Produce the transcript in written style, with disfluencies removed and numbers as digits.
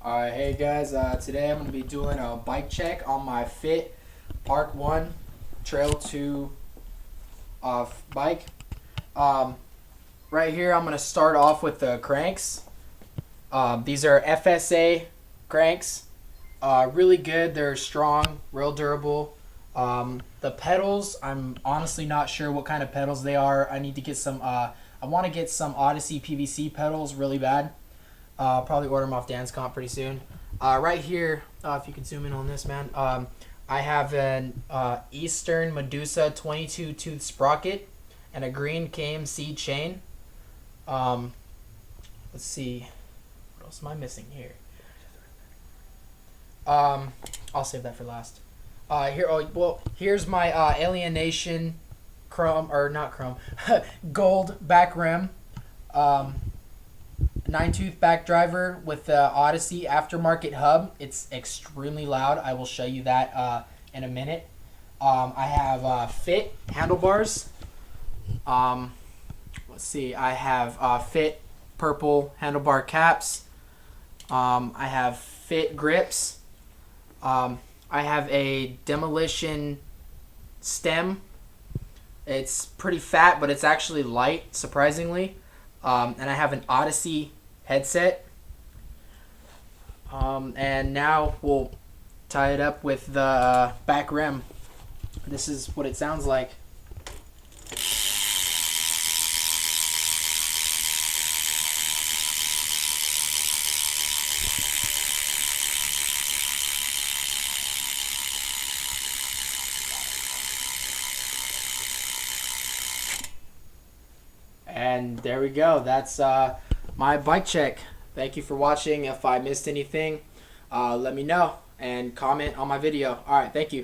Alright, hey guys, today I'm going to be doing a bike check on my Fit Park 1 Trail 2 bike. Right here I'm going to start off with the cranks. These are FSA cranks. Really good, they're strong, real durable. The pedals, I'm honestly not sure what kind of pedals they are. I need to get some, I want to get some Odyssey PVC pedals really bad. Probably order them off Dan's Comp pretty soon. Right here, if you can zoom in on this, man, I have an Eastern Medusa 22 tooth sprocket and a green KMC chain. Let's see, what else am I missing here? I'll save that for last. Here's my Alienation chrome, or not chrome, gold back rim. 9-tooth back driver with the Odyssey aftermarket hub. It's extremely loud. I will show you that in a minute. I have Fit handlebars. Let's see. I have Fit purple handlebar caps. I have Fit grips. I have a Demolition stem. It's pretty fat, but it's actually light, surprisingly. And I have an Odyssey headset. And now we'll tie it up with the back rim. This is what it sounds like. And there we go. That's my bike check. Thank you for watching. If I missed anything, let me know and comment on my video. All right, thank you.